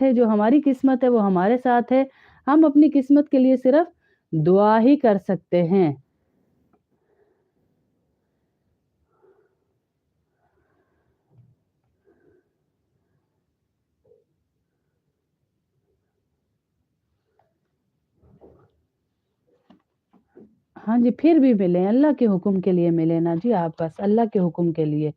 है, जो हमारी किस्मत है वो हमारे साथ है। हम अपनी किस्मत के लिए सिर्फ दुआ ही कर सकते हैं। हाँ जी, फिर भी मिले, अल्लाह के हुक्म के लिए मिले ना जी आप, बस अल्लाह के हुक्म के लिए।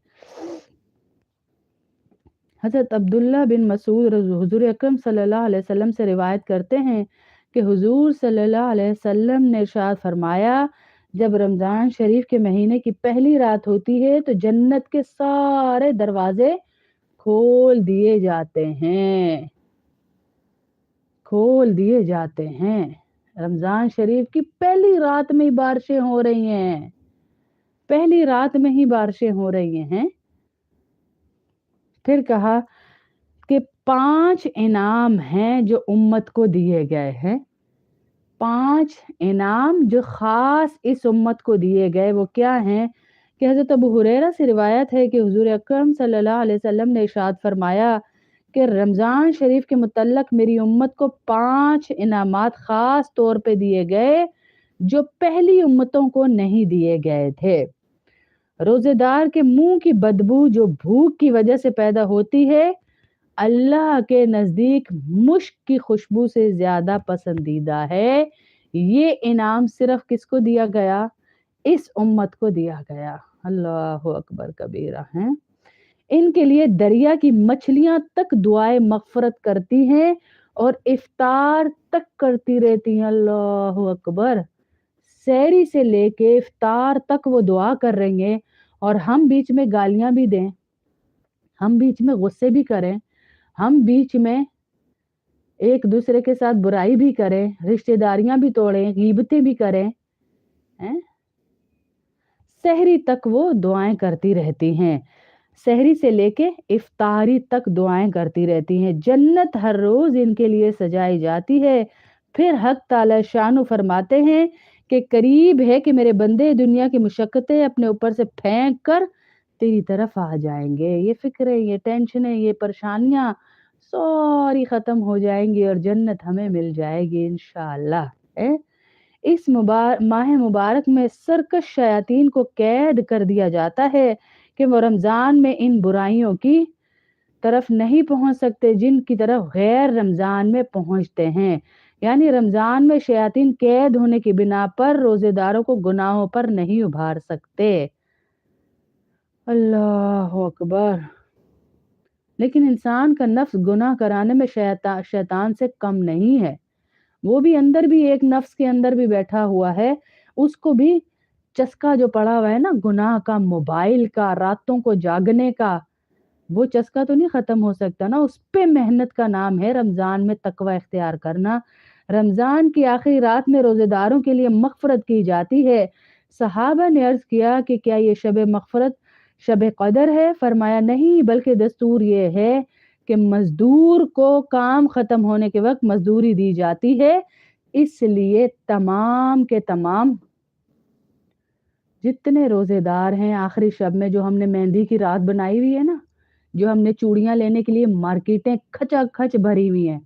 हज़रत अब्दुल्ला बिन मसूद हुज़ूर अकरम सल्लल्लाहु अलैहि वसल्लम से रिवायत करते हैं कि हुज़ूर सल्लल्लाहु अलैहि वसल्लम ने इरशाद फरमाया, जब रमज़ान शरीफ के महीने की पहली रात होती है तो जन्नत के सारे दरवाज़े खोल दिए जाते हैं, खोल दिए जाते हैं। रमज़ान शरीफ की पहली रात में ही बारिशें हो रही हैं, पहली रात में ही बारिशें हो रही हैं। फिर कहा कि 5 इनाम हैं जो उम्मत को दिए गए हैं। 5 इनाम जो ख़ास इस उम्मत को दिए गए वो क्या हैं कि हज़रत अबू हुरैरा से रिवायत है कि हुज़ूर अकरम सल्लल्लाहु अलैहि वसल्लम ने इरशाद फरमाया कि रमज़ान शरीफ के मुतल्लक मेरी उम्मत को 5 इनामात ख़ास तौर पे दिए गए जो पहली उम्मतों को नहीं दिए गए थे। रोज़ेदार के मुँह की बदबू जो भूख की वजह से पैदा होती है, अल्लाह के नज़दीक मुश्क की खुशबू से ज़्यादा पसंदीदा है। ये इनाम सिर्फ़ किसको दिया गया? इस उम्मत को दिया गया। अल्लाहु अकबर कबीरा हैं। इनके लिए दरिया की मछलियाँ तक दुआए मग़फ़िरत करती हैं और इफ्तार तक करती रहती हैं। अल्लाहु अकबर! सहरी से लेके इफ्तार तक वो दुआ कर रही हैं और हम बीच में गालियाँ भी दें, हम बीच में गुस्से भी करें, हम बीच में एक-दूसरे के साथ बुराई भी करें, रिश्तेदारियाँ भी तोड़ें, ग़ीबतें भी करें, हैं? सहरी तक वो दुआएँ करती रहती हैं। सहरी से लेके इफ्तारी तक दुआएँ करती रहती हैं। जन्नत हर रोज़ इनके लिए सजाई जाती है। फिर हक़ ताला शानो फरमाते हैं कि करीब है कि मेरे बंदे दुनिया की मुशक्क़तें अपने ऊपर से फेंक कर तेरी तरफ आ जाएँगे। ये फ़िक्रें, ये टेंशनें, ये परेशानियाँ सारी ख़त्म हो जाएँगी और जन्नत हमें मिल जाएगी इंशाअल्लाह, हैं? इस माह मुबारक में सरकश शयातीन को कैद कर दिया जाता है कि वो रमज़ान में इन बुराइयों की तरफ नहीं पहुँच सकते जिनकी तरफ गैर रमज़ान में पहुँचते हैं। यानी रमज़ान में शयातीन कैद होने की बिना पर रोज़ेदारों को गुनाहों पर नहीं उभार सकते। अल्लाहु अकबर! लेकिन इंसान का नफ्स गुनाह कराने में शैतान से कम नहीं है। वो भी अंदर भी एक नफ्स के अंदर भी बैठा हुआ है, उसको भी चस्का जो पड़ा हुआ है ना गुनाह का, मोबाइल का, रातों को जागने का, वो चस्का तो नहीं ख़त्म हो सकता ना, उस पे मेहनत का नाम है रमज़ान में तक़वा इख्तियार करना। रमज़ान की आखिरी रात में रोज़ेदारों के लिए मग़फ़िरत की जाती है। सहाबा ने अर्ज़ किया कि क्या ये शब मग़फ़िरत शब क़दर है? फरमाया नहीं, बल्कि दस्तूर ये है कि मज़दूर को काम ख़त्म होने के वक़्त मज़दूरी दी जाती है, इसलिए तमाम के तमाम जितने रोज़ेदार हैं आखिरी शब में जो हमने मेहंदी की रात बनाई हुई है ना, जो हमने चूड़ियाँ लेने के लिए मार्केटें खचाखच भरी हुई हैं,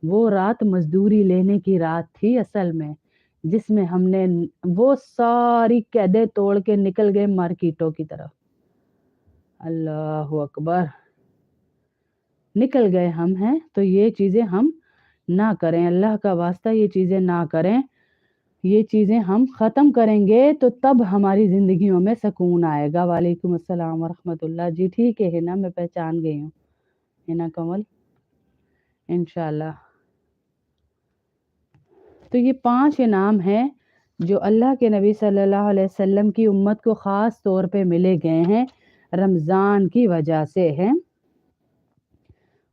वो रात मज़दूरी लेने की रात थी असल में, जिसमें हमने वो सारी कैदें तोड़ के निकल गए मार्केटों की तरफ। अल्लाहु अकबर! निकल गए हम हैं, तो ये चीज़ें हम ना करें, अल्लाह का वास्ता ये चीज़ें ना करें। ये चीज़ें हम ख़त्म करेंगे तो तब हमारी ज़िंदगियों में सुकून आएगा। वालेकुम अस्सलाम व रहमतुल्लाह। जी ठीक है हिना, मैं पहचान गई हूँ। हिना कमल, इंशाअल्लाह। तो ये 5 इनाम हैं जो अल्लाह के नबी सल्लल्लाहु अलैहि वसल्लम की उम्मत को ख़ास तौर पे मिले गए हैं, रमज़ान की वजह से हैं।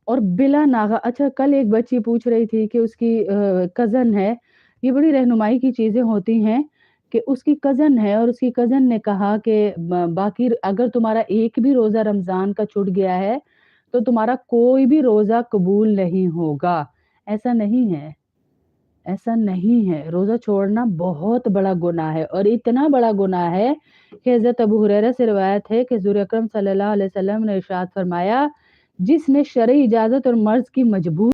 और बिला नागा अच्छा, कल एक बच्ची पूछ रही थी कि उसकी कज़न है, ये बड़ी रहनुमाई की चीज़ें होती हैं कि उसकी कज़न है और उसकी कज़न ने कहा कि बाकी अगर तुम्हारा एक भी रोज़ा रमज़ान का छूट गया है, तो तुम्हारा कोई भी रोज़ा कबूल नहीं होगा। ऐसा नहीं है, ऐसा नहीं है। रोज़ा छोड़ना बहुत बड़ा गुनाह है और इतना बड़ा गुनाह है कि हज़रत अबू हुरैरा से रिवायत है कि हुज़ूर अकरम सल्लल्लाहु अलैहि वसल्लम ने इरशाद फरमाया جس نے شرعی اجازت اور مرض کی مجبور